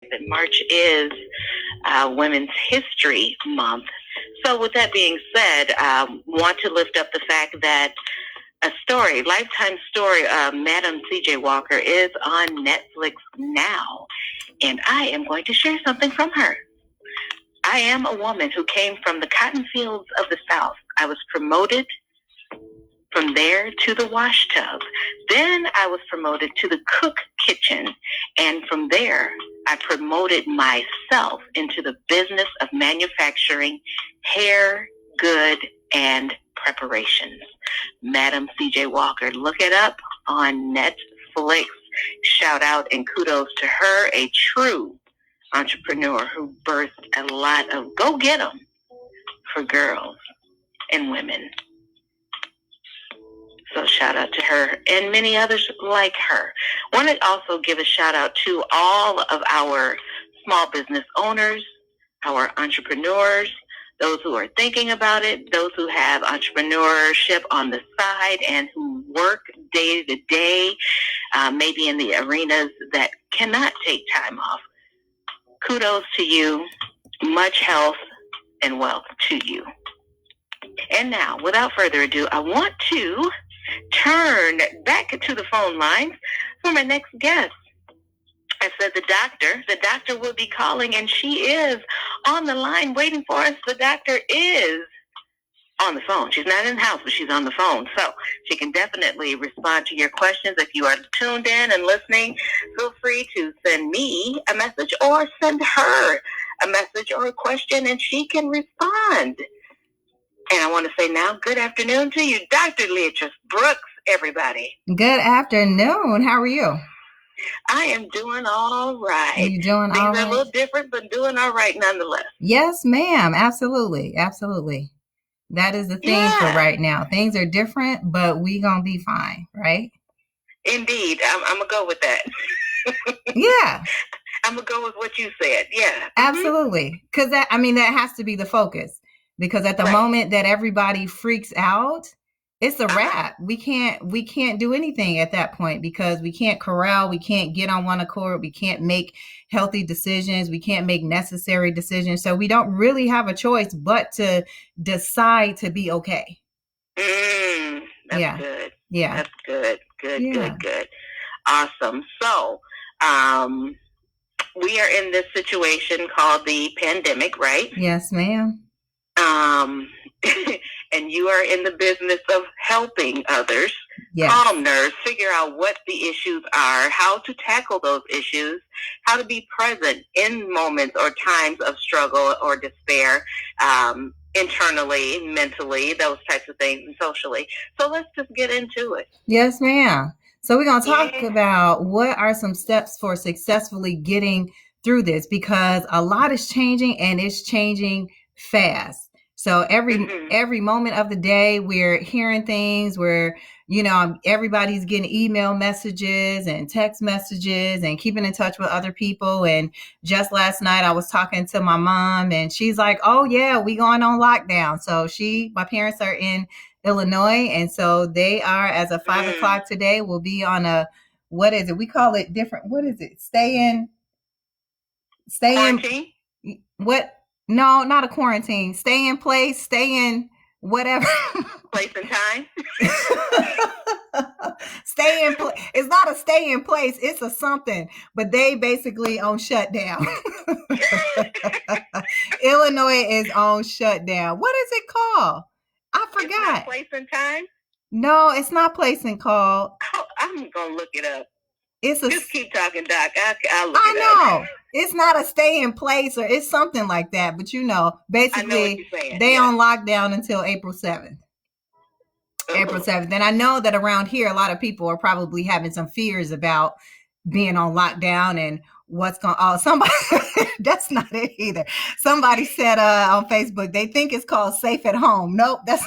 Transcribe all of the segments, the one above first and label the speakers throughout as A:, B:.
A: that March is Women's History Month. So, with that being said, I want to lift up the fact that a story, lifetime story of Madam C.J. Walker is on Netflix now, and I am going to share something from her. I am a woman who came from the cotton fields of the South. I was promoted from there to the wash tub. Then I was promoted to the cook kitchen. And from there, I promoted myself into the business of manufacturing hair, good, and preparations. Madam C.J. Walker. Look it up on Netflix. Shout out and kudos to her, a true entrepreneur who birthed a lot of go get 'em for girls and women. So shout out to her and many others like her. Want to also give a shout out to all of our small business owners, our entrepreneurs, those who are thinking about it, those who have entrepreneurship on the side and who work day to day, maybe in the arenas that cannot take time off. Kudos to you. Much health and wealth to you. And now, without further ado, I want to turn back to the phone lines for my next guest. I said the doctor will be calling, and she is on the line waiting for us. The doctor is on the phone. She's not in the house, but she's on the phone. So she can definitely respond to your questions. If you are tuned in and listening, feel free to send me a message or send her a message or a question, and she can respond. And I want to say now, good afternoon to you, Dr. Leatrice Brooks, everybody.
B: Good afternoon. How are you?
A: I am doing all right.
B: You doing
A: Things
B: all
A: are
B: right?
A: a little different, but doing all right nonetheless.
B: Yes, ma'am. Absolutely. Absolutely. That is the thing for right now. Things are different, but we gonna be fine, right?
A: Indeed. I'm going to go with that.
B: Yeah.
A: I'm going to go with what you said. Yeah.
B: Absolutely. Because that has to be the focus. Because at the moment that everybody freaks out, it's a wrap. We can't do anything at that point because we can't corral, we can't get on one accord, we can't make healthy decisions, we can't make necessary decisions. So we don't really have a choice but to decide to be okay. That's
A: good.
B: Yeah.
A: That's good. Good. Awesome. So, we are in this situation called the pandemic, right?
B: Yes, ma'am.
A: And you are in the business of helping others, calm nerves, figure out what the issues are, how to tackle those issues, how to be present in moments or times of struggle or despair, internally, mentally, those types of things, and socially. So let's just get into it.
B: Yes, ma'am. So we're going to talk about what are some steps for successfully getting through this, because a lot is changing and it's changing fast. So every moment of the day, we're hearing things where, everybody's getting email messages and text messages and keeping in touch with other people. And just last night I was talking to my mom and she's like, oh yeah, we going on lockdown. So my parents are in Illinois. And so they are, as of 5 o'clock today, will be on what is it? We call it different. What is it? Stay in.
A: Quarantine?
B: What? No, not a quarantine. Stay in place. Stay in whatever.
A: Place and time.
B: Stay in place. It's not a stay in place. It's a something. But they basically on shutdown. Illinois is on shutdown. What is it called? I forgot.
A: It's not place and time?
B: No, it's not place and call.
A: I'm going to look it up.
B: Just
A: keep talking, Doc. I'll look
B: I
A: it
B: know.
A: up.
B: It's not a stay in place or it's something like that. But basically, they on lockdown until April 7th. April 7th. And I know that around here, a lot of people are probably having some fears about being on lockdown and what's going on. Somebody, that's not it either. Somebody said on Facebook, they think it's called safe at home. Nope, that's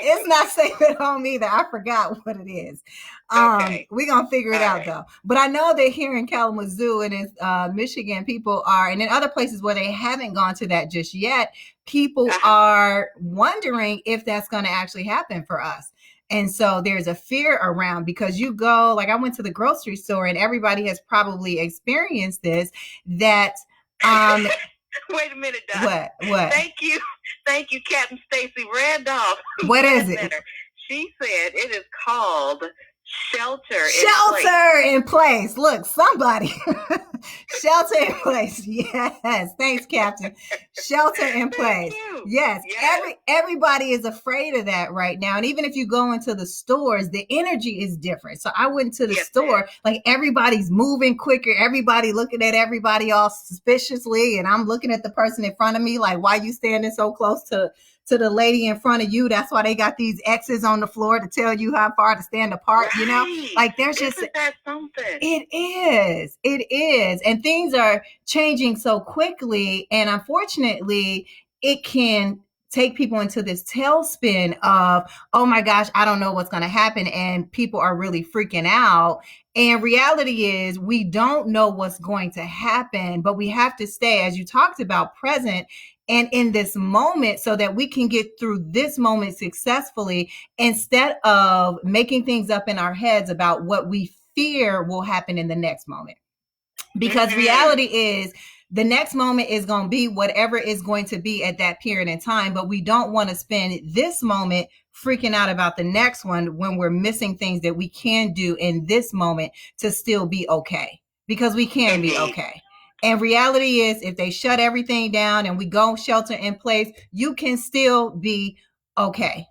B: it's not safe at home either. I forgot what it is. We're going to figure it out though. But I know that here in Kalamazoo and in Michigan, people are, and in other places where they haven't gone to that just yet, people are wondering if that's going to actually happen for us. And so there's a fear around, because you go, like I went to the grocery store, and everybody has probably experienced this, that
A: wait a minute, Doc.
B: what
A: Thank you, Captain Stacy Randolph.
B: What is it?
A: She said it is called shelter
B: in place. Look, somebody. Shelter in place. Yes. Thanks, Captain. Shelter in place. Yes. Everybody is afraid of that right now. And even if you go into the stores, the energy is different. So I went to the store, like everybody's moving quicker. Everybody looking at everybody all suspiciously. And I'm looking at the person in front of me like, why are you standing so close to the lady in front of you? That's why they got these X's on the floor to tell you how far to stand apart, you know? Like there's
A: Isn't that something?
B: It is. And things are changing so quickly. And unfortunately, it can take people into this tailspin of, oh my gosh, I don't know what's going to happen. And people are really freaking out. And reality is we don't know what's going to happen, but we have to stay, as you talked about, present and in this moment so that we can get through this moment successfully, instead of making things up in our heads about what we fear will happen in the next moment. Because reality is the next moment is going to be whatever is going to be at that period in time. But we don't want to spend this moment freaking out about the next one when we're missing things that we can do in this moment to still be okay, because we can be okay. And reality is, if they shut everything down and we go shelter in place, you can still be okay.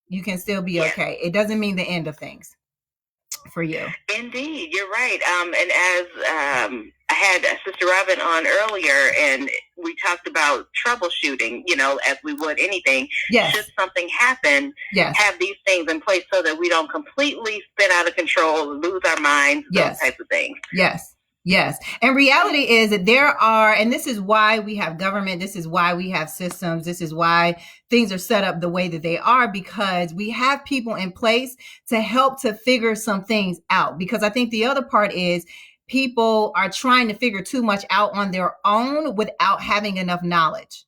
B: You can still be okay. It doesn't mean the end of things for you.
A: Indeed, you're right. And as I had Sister Robin on earlier, and we talked about troubleshooting, you know, as we would anything. Should something happen, have these things in place so that we don't completely spin out of control, lose our minds, those types of things.
B: Yes. And reality is that there are, and this is why we have government, this is why we have systems, this is why things are set up the way that they are, because we have people in place to help to figure some things out. Because I think the other part is people are trying to figure too much out on their own without having enough knowledge.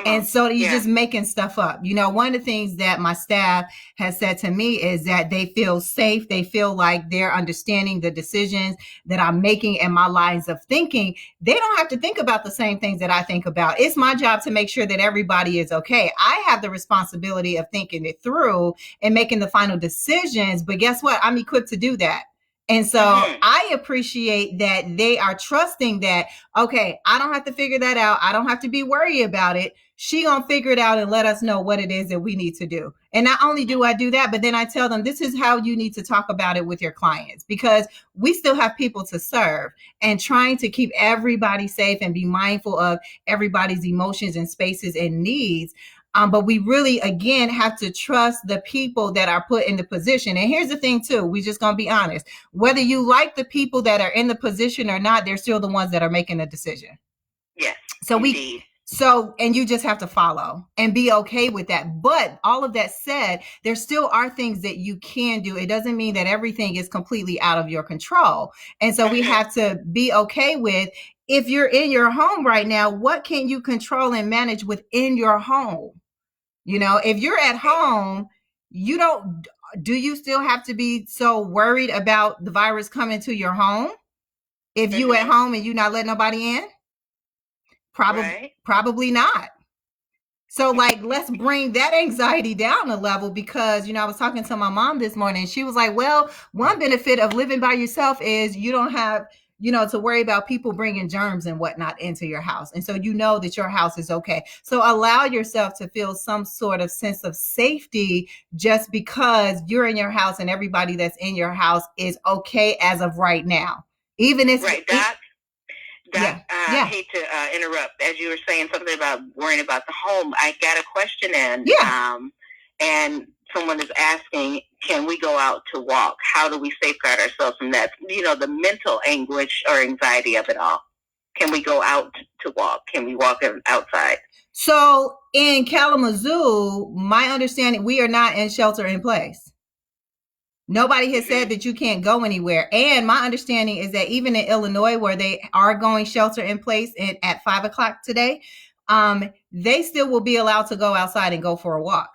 B: And so you're just making stuff up. You know, one of the things that my staff has said to me is that they feel safe. They feel like they're understanding the decisions that I'm making and my lines of thinking. They don't have to think about the same things that I think about. It's my job to make sure that everybody is okay. I have the responsibility of thinking it through and making the final decisions. But guess what? I'm equipped to do that. And so I appreciate that they are trusting that, okay, I don't have to figure that out. I don't have to be worried about it. She gonna figure it out and let us know what it is that we need to do. And not only do I do that, but then I tell them, this is how you need to talk about it with your clients, because we still have people to serve, and trying to keep everybody safe and be mindful of everybody's emotions and spaces and needs. But we really, again, have to trust the people that are put in the position. And here's the thing, too. We just going to be honest. Whether you like the people that are in the position or not, they're still the ones that are making the decision.
A: Yes.
B: And you just have to follow and be okay with that. But all of that said, there still are things that you can do. It doesn't mean that everything is completely out of your control. And so we have to be okay with, if you're in your home right now, what can you control and manage within your home? You know, if you're at home, do you still have to be so worried about the virus coming to your home? If you at home and you not letting nobody in? Probably not. So like, let's bring that anxiety down a level, because, you know, I was talking to my mom this morning. She was like, well, one benefit of living by yourself is you don't have, you know, to worry about people bringing germs and whatnot into your house. And so you know that your house is okay. So allow yourself to feel some sort of sense of safety just because you're in your house and everybody that's in your house is okay as of right now. Even if
A: I hate to interrupt. As you were saying something about worrying about the home, I got a question in. And someone is asking, can we go out to walk? How do we safeguard ourselves from that? You know, the mental anguish or anxiety of it all. Can we go out to walk? Can we walk outside?
B: So in Kalamazoo, my understanding, we are not in shelter in place. Nobody has said that you can't go anywhere. And my understanding is that even in Illinois, where they are going shelter in place at 5 o'clock today, they still will be allowed to go outside and go for a walk.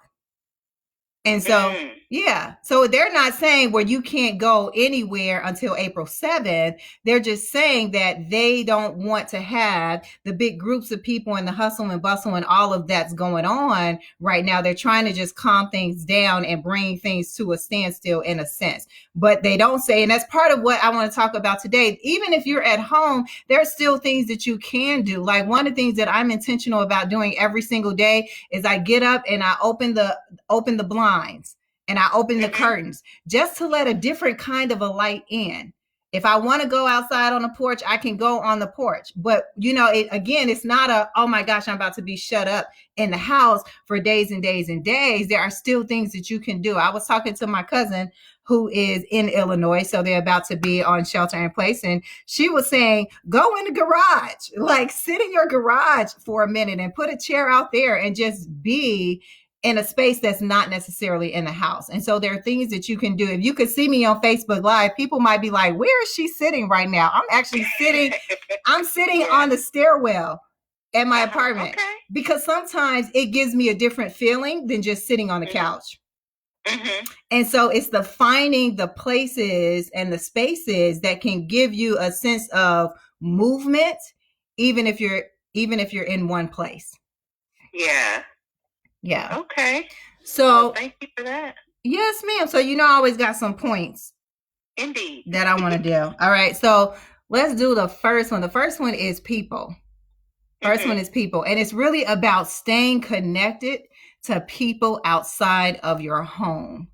B: And so, Yeah. So they're not saying where you can't go anywhere until April 7th. They're just saying that they don't want to have the big groups of people and the hustle and bustle and all of that's going on right now. They're trying to just calm things down and bring things to a standstill in a sense. But they don't say, and that's part of what I want to talk about today. Even if you're at home, there's still things that you can do. Like one of the things that I'm intentional about doing every single day is I get up and I open the blinds and I open the curtains just to let a different kind of a light in. If I want to go outside on the porch, I can go on the porch. But, it's not oh my gosh, I'm about to be shut up in the house for days and days and days. There are still things that you can do. I was talking to my cousin who is in Illinois. So they're about to be on shelter in place. And she was saying, go in the garage, like sit in your garage for a minute and put a chair out there and just be in a space that's not necessarily in the house. And so there are things that you can do. If you could see me on Facebook Live, people might be like, where is she sitting right now? I'm actually sitting on the stairwell at my apartment because sometimes it gives me a different feeling than just sitting on the couch. And so it's the finding the places and the spaces that can give you a sense of movement, even if you're in one place. Yeah.
A: Okay.
B: So
A: thank you for that.
B: Yes, ma'am. So I always got some points.
A: Indeed.
B: That I want to do. All right. So let's do the first one. The first one is people. First one is people. And it's really about staying connected to people outside of your home.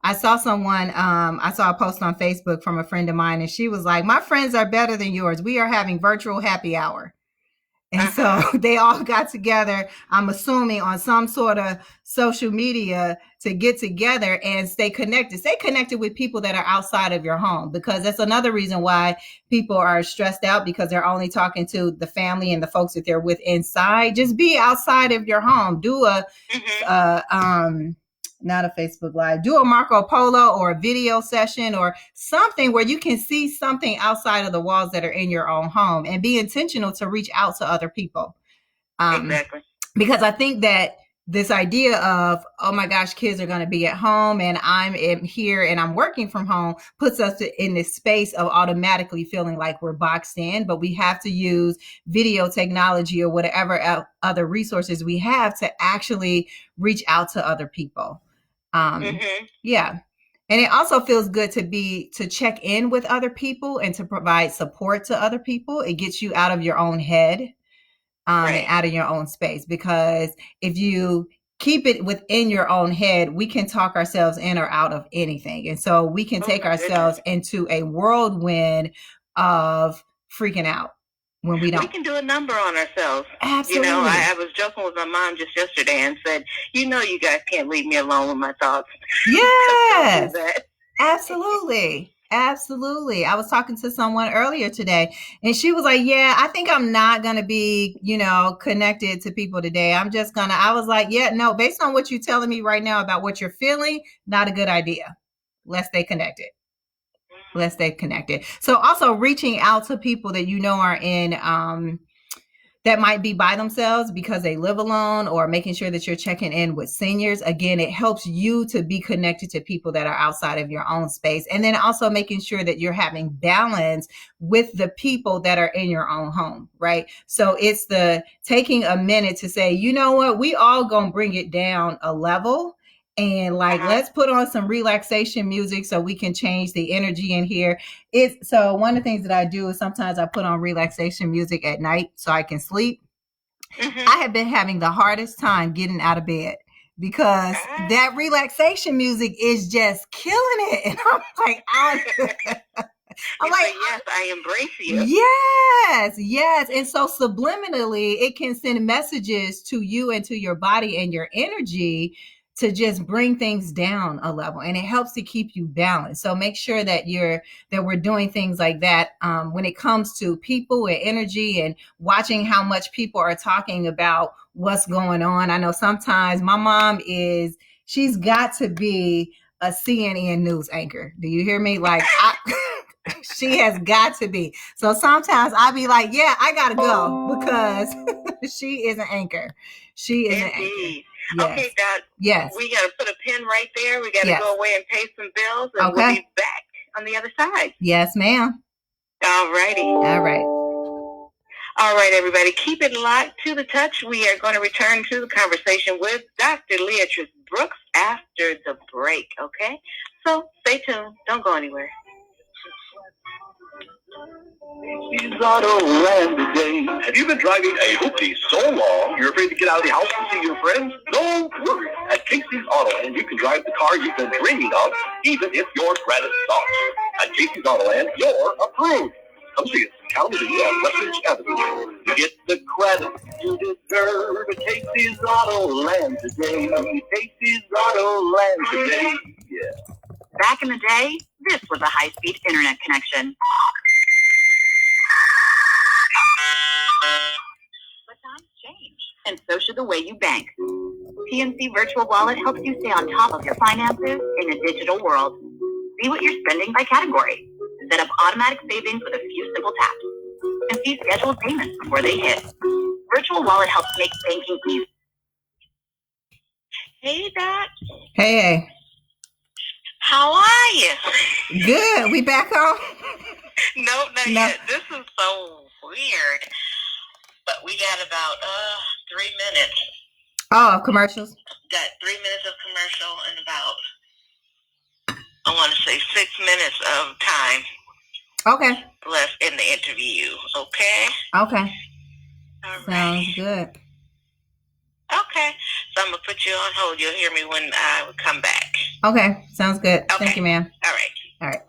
B: I saw I saw a post on Facebook from a friend of mine, and she was like, my friends are better than yours. We are having virtual happy hour. And so they all got together, I'm assuming on some sort of social media to get together and stay connected. Stay connected with people that are outside of your home, because that's another reason why people are stressed out, because they're only talking to the family and the folks that they're with inside. Just be outside of your home. Do not a Facebook Live, do a Marco Polo or a video session or something where you can see something outside of the walls that are in your own home, and be intentional to reach out to other people.
A: Exactly.
B: Because I think that this idea of, oh my gosh, kids are going to be at home and I'm here and I'm working from home, puts us in this space of automatically feeling like we're boxed in, but we have to use video technology or whatever other resources we have to actually reach out to other people. Yeah. And it also feels good to check in with other people and to provide support to other people. It gets you out of your own head. And out of your own space, because if you keep it within your own head, we can talk ourselves in or out of anything. And so we can take ourselves into a whirlwind of freaking out when we don't.
A: We can do a number on ourselves.
B: Absolutely.
A: I was joking with my mom just yesterday and said, you guys can't leave me alone with my thoughts.
B: Yes. Absolutely. Absolutely. I was talking to someone earlier today and she was like, yeah, I think I'm not going to be, connected to people today. I was like, yeah, no, based on what you're telling me right now about what you're feeling, not a good idea. Let's stay connected. So also reaching out to people that are in, that might be by themselves because they live alone, or making sure that you're checking in with seniors. Again, it helps you to be connected to people that are outside of your own space. And then also making sure that you're having balance with the people that are in your own home, right? So it's the taking a minute to say, you know what, we all gonna bring it down a level. And let's put on some relaxation music so we can change the energy in here. So one of the things that I do is sometimes I put on relaxation music at night so I can sleep. I have been having the hardest time getting out of bed because that relaxation music is just killing it. And I'm like,
A: yes, I embrace you.
B: Yes. And so subliminally, it can send messages to you and to your body and your energy to just bring things down a level, and it helps to keep you balanced. So make sure that we're doing things like that when it comes to people and energy, and watching how much people are talking about what's going on. I know sometimes my mom she's got to be a CNN news anchor. Do you hear me? She has got to be. So sometimes I'll be like, yeah, I got to go because she is an anchor. She is an anchor. Yes.
A: Okay, Doc.
B: Yes.
A: We got to put a pin right there. We got to go away and pay some bills, and we'll be back on the other side.
B: Yes, ma'am.
A: All righty.
B: All right.
A: All right, everybody. Keep it locked to the touch. We are going to return to the conversation with Dr. Leatrice Brooks after the break, okay? So stay tuned. Don't go anywhere.
C: Casey's Autoland today. Have you been driving a hoopty so long you're afraid to get out of the house to see your friends? Don't worry. At Casey's Autoland, you can drive the car you've been dreaming of, even if your credit sucks. At Casey's Autoland, you're approved. Come see us in Kalamazoo on Westridge Avenue. You get the credit you deserve at Casey's Autoland today. Casey's Autoland today. Yeah.
A: Back in the day, this was a high-speed internet connection. But times change, and so should the way you bank. PNC Virtual Wallet helps you stay on top of your finances in a digital world. See what you're spending by category. Set up automatic savings with a few simple taps. And see scheduled payments before they hit. Virtual Wallet helps make banking easy. Hey, Doc.
B: Hey.
A: How are you?
B: Good. We back home?
A: Nope, not yet. This is so weird. But we got about 3 minutes.
B: Oh, commercials?
A: Got 3 minutes of commercial and about, I want to say 6 minutes of time.
B: Okay.
A: Left in the interview, okay?
B: Okay.
A: All right.
B: Sounds good.
A: Okay. So I'm going to put you on hold. You'll hear me when I come back.
B: Okay. Sounds good.
A: Okay.
B: Thank you, ma'am.
A: All right.
B: All right.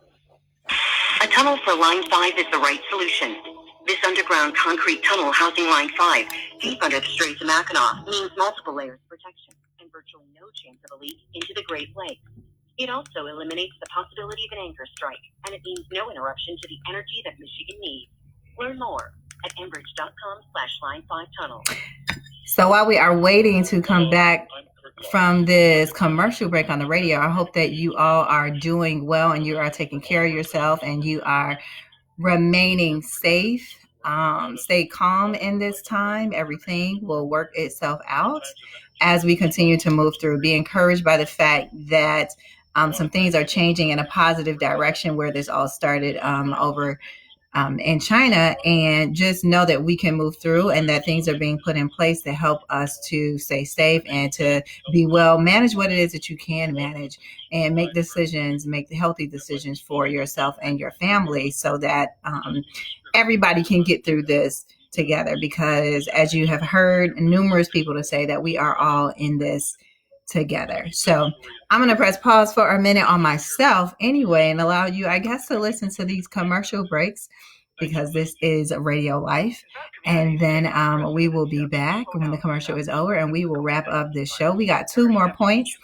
A: A tunnel for Line 5 is the right solution. This underground concrete tunnel housing Line 5, deep under the Straits of Mackinac, means multiple layers of protection and virtually no chance of a leak into the Great Lakes. It also eliminates the possibility of an anchor strike, and it means no interruption to the energy that Michigan needs. Learn more at enbridge.com/line5tunnel.
B: So while we are waiting to come back from this commercial break on the radio, I hope that you all are doing well and you are taking care of yourself and you are remaining safe. Stay calm in this time. Everything will work itself out as we continue to move through. Be encouraged by the fact that some things are changing in a positive direction where this all started over in China, and just know that we can move through and that things are being put in place to help us to stay safe and to be well, manage what it is that you can manage and make decisions, make the healthy decisions for yourself and your family so that everybody can get through this together, because as you have heard numerous people to say that we are all in this together. So I'm going to press pause for a minute on myself anyway and allow you, I guess, to listen to these commercial breaks because this is Radio Life. And then we will be back when the commercial is over and we will wrap up this show. We got 2 more points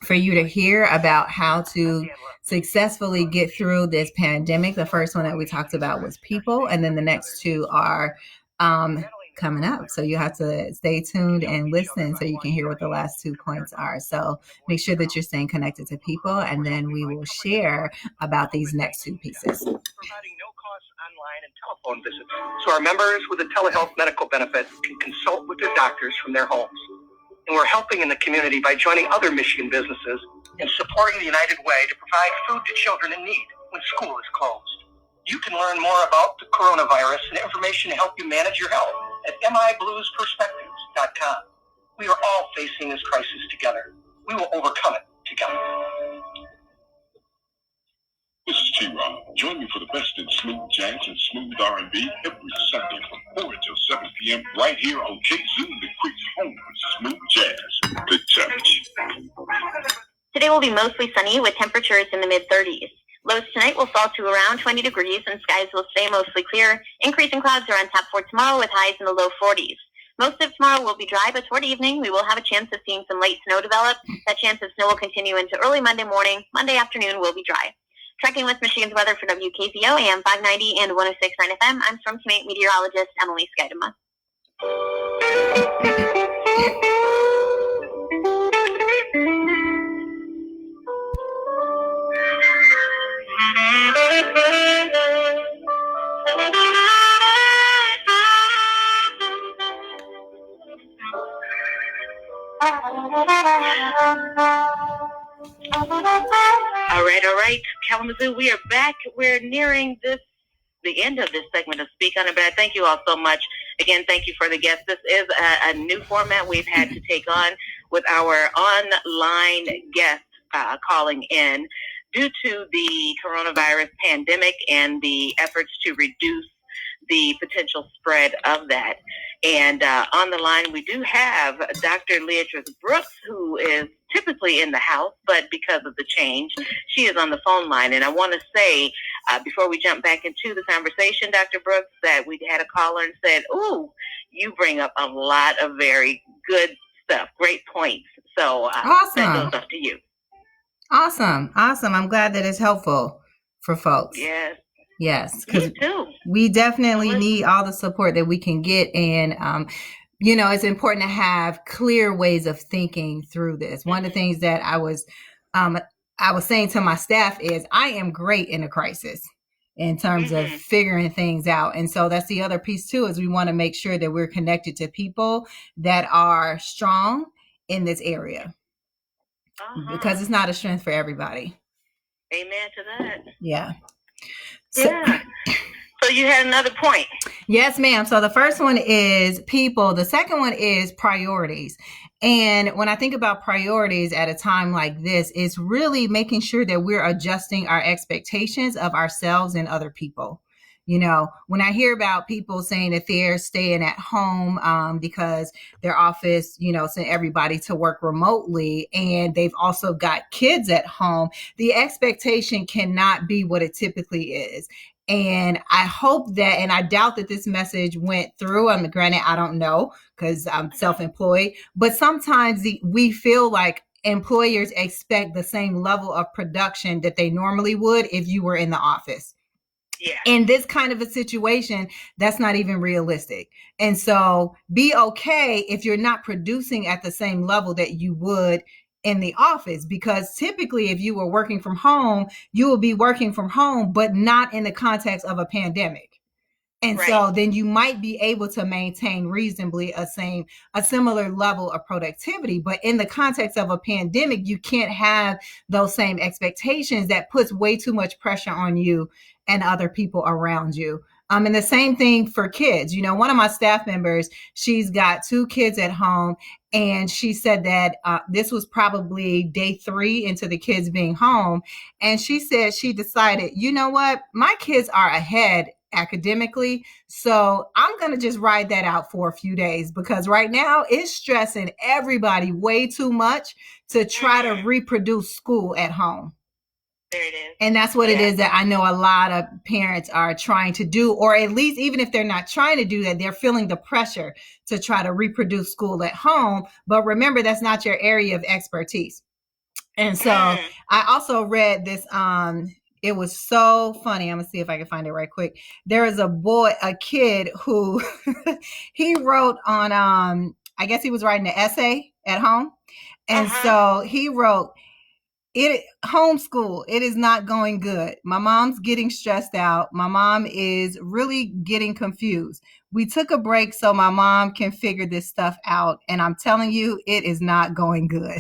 B: for you to hear about how to successfully get through this pandemic. The first one that we talked about was people, and then the next 2 are coming up. So you have to stay tuned and listen so you can hear what the last 2 points are. So make sure that you're staying connected to people, and then we will share about these next 2 pieces.
C: Providing no cost online and telephone visits, so our members with a telehealth medical benefit can consult with their doctors from their homes. And we're helping in the community by joining other Michigan businesses and supporting the United Way to provide food to children in need when school is closed. You can learn more about the coronavirus and information to help you manage your health at mibluesperspectives.com. We are all facing this crisis together. We will overcome it together.
D: This is T-Rob. Join me for the best in smooth jazz and smooth R&B every Sunday from 4 until 7 p.m. right here on KZoo, the Creek's home for smooth jazz. The Touch.
A: Today will be mostly sunny with temperatures in the mid-30s. Lows tonight will fall to around 20 degrees and skies will stay mostly clear. Increasing clouds are on tap for tomorrow with highs in the low 40s. Most of tomorrow will be dry, but toward evening we will have a chance of seeing some late snow develop. That chance of snow will continue into early Monday morning. Monday afternoon will be dry. Tracking with Michigan's weather for WKZO, AM 590 and 106.9 FM, I'm Storm Teammate Meteorologist Emily Skidema. right. Kalamazoo, we are back. We're nearing the end of this segment of Speak on It, but I thank you all so much. Again, thank you for the guests. This is a new format we've had to take on with our online guests calling in due to the coronavirus pandemic and the efforts to reduce the potential spread of that. And on the line, we do have Dr. Leatrice Brooks, who is typically in the house, but because of the change, she is on the phone line. And I want to say, before we jump back into the conversation, Dr. Brooks, that we had a caller and said, ooh, you bring up a lot of very good stuff, great points. So
B: awesome.
A: That goes up to you.
B: Awesome. I'm glad that it's helpful for folks. Yes, because we definitely need all the support that we can get. And, it's important to have clear ways of thinking through this. One of the things that I was saying to my staff is I am great in a crisis in terms of figuring things out. And so that's the other piece too, is we want to make sure that we're connected to people that are strong in this area because it's not a strength for everybody.
A: Amen to that.
B: Yeah.
A: So you had another point.
B: Yes, ma'am. So the first one is people. The second one is priorities. And when I think about priorities at a time like this, it's really making sure that we're adjusting our expectations of ourselves and other people. When I hear about people saying that they're staying at home because their office, sent everybody to work remotely and they've also got kids at home, the expectation cannot be what it typically is. And I hope that, and I doubt that this message went through. Granted, I don't know because I'm self-employed, but sometimes we feel like employers expect the same level of production that they normally would if you were in the office. Yeah. In this kind of a situation, that's not even realistic. And so be okay if you're not producing at the same level that you would in the office, because typically if you were working from home, you will be working from home, but not in the context of a pandemic. And so then you might be able to maintain reasonably a similar level of productivity. But in the context of a pandemic, you can't have those same expectations. That puts way too much pressure on you and other people around you. And the same thing for kids. One of my staff members, she's got 2 kids at home. And she said that this was probably day 3 into the kids being home. And she said she decided, you know what, my kids are ahead academically. So I'm going to just ride that out for a few days because right now it's stressing everybody way too much to try to reproduce school at home.
A: There it is.
B: And that's what it is that I know a lot of parents are trying to do, or at least even if they're not trying to do that, they're feeling the pressure to try to reproduce school at home. But remember, that's not your area of expertise. And so I also read this, it was so funny. I'm gonna see if I can find it right quick. There is a kid who he wrote on, I guess he was writing an essay at home. And so he wrote, homeschool, it is not going good. My mom's getting stressed out. My mom is really getting confused. We took a break so my mom can figure this stuff out. And I'm telling you, it is not going good.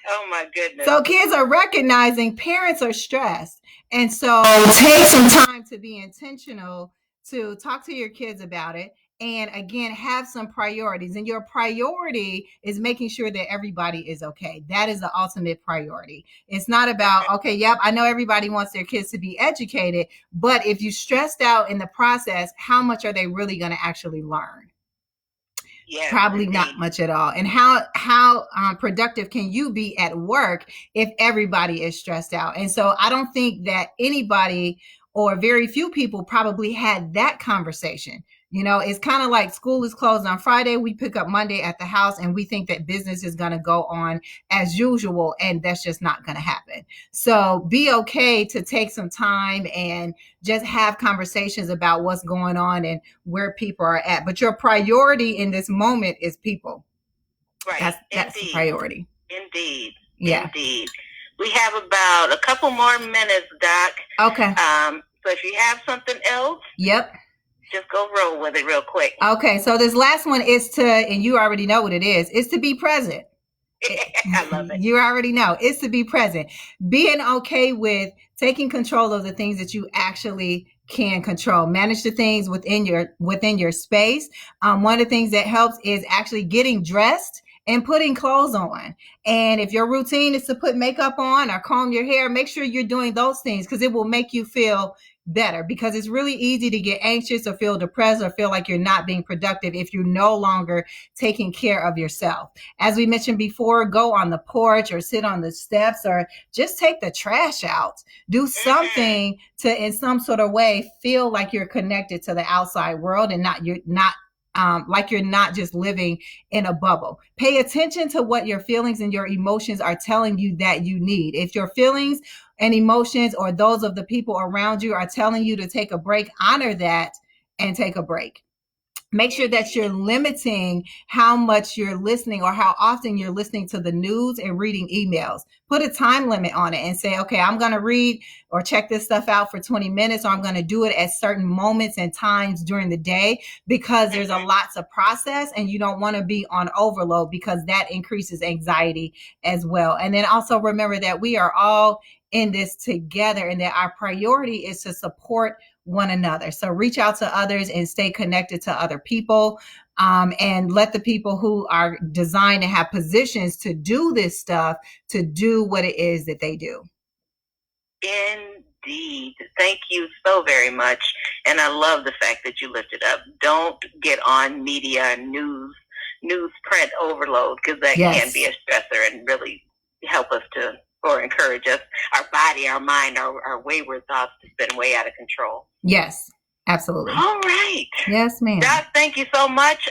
A: Oh my goodness.
B: So kids are recognizing parents are stressed. And so take some time to be intentional to talk to your kids about it. And again, have some priorities. And your priority is making sure that everybody is okay. That is the ultimate priority. It's not about, okay, yep, I know everybody wants their kids to be educated, but if you stressed out in the process, how much are they really going to actually learn? Yes, probably not much at all. And how productive can you be at work if everybody is stressed out? And so I don't think that anybody or very few people probably had that conversation. It's kind of like school is closed on Friday. We pick up Monday at the house and we think that business is going to go on as usual. And that's just not going to happen. So be okay to take some time and just have conversations about what's going on and where people are at. But your priority in this moment is people.
A: Right.
B: That's the priority.
A: Indeed.
B: Yeah.
A: Indeed. We have about a couple more minutes, Doc.
B: Okay.
A: So if you have something else.
B: Yep.
A: Just go roll with it real quick.
B: Okay, so this last one is to, and you already know what it is to be present.
A: I love it.
B: You already know. It's to be present. Being okay with taking control of the things that you actually can control. Manage the things within your space. One of the things that helps is actually getting dressed and putting clothes on. And if your routine is to put makeup on or comb your hair, make sure you're doing those things because it will make you feel better, because it's really easy to get anxious or feel depressed or feel like you're not being productive if you're no longer taking care of yourself. As we mentioned before, go on the porch or sit on the steps or just take the trash out. Do something to, in some sort of way, feel like you're connected to the outside world and you're not just living in a bubble. Pay attention to what your feelings and your emotions are telling you that you need. If your feelings and emotions or those of the people around you are telling you to take a break, honor that and take a break. Make sure that you're limiting how much you're listening or how often you're listening to the news and reading emails. Put a time limit on it and say, okay, I'm going to read or check this stuff out for 20 minutes, or I'm going to do it at certain moments and times during the day, because there's a lot to process and you don't want to be on overload, because that increases anxiety as well. And then also remember that we are all in this together and that our priority is to support one another. So reach out to others and stay connected to other people, and let the people who are designed to have positions to do this stuff to do what it is that they do.
A: Indeed. Thank you so very much. And I love the fact that you lifted up. Don't get on media, news print overload, because that can be a stressor and really help us to, or encourage us, our body, our mind, our wayward thoughts to spin way out of control.
B: Yes, absolutely.
A: All right.
B: Yes, ma'am.
A: Doc, thank you so much.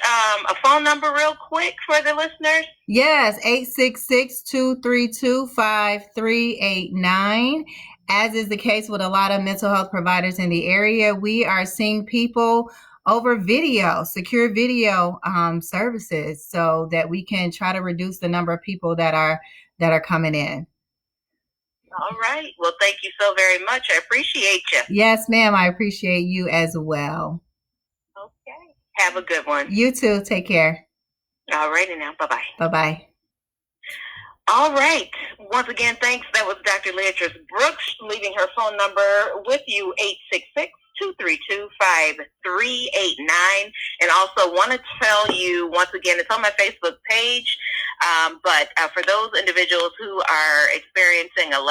A: A phone number real quick for the listeners?
B: Yes, 866-232-5389. As is the case with a lot of mental health providers in the area, we are seeing people over video, secure video services, so that we can try to reduce the number of people that are coming in.
A: All right. Well, thank you so very much. I appreciate you.
B: Yes, ma'am. I appreciate you as well.
A: Okay. Have a good one.
B: You too. Take care.
A: All righty now. Bye-bye.
B: Bye-bye.
A: All right. Once again, thanks. That was Dr. Leatrice Brooks, leaving her phone number with you, 866-232-5389. And also want to tell you, once again, it's on my Facebook page, but for those individuals who are experiencing a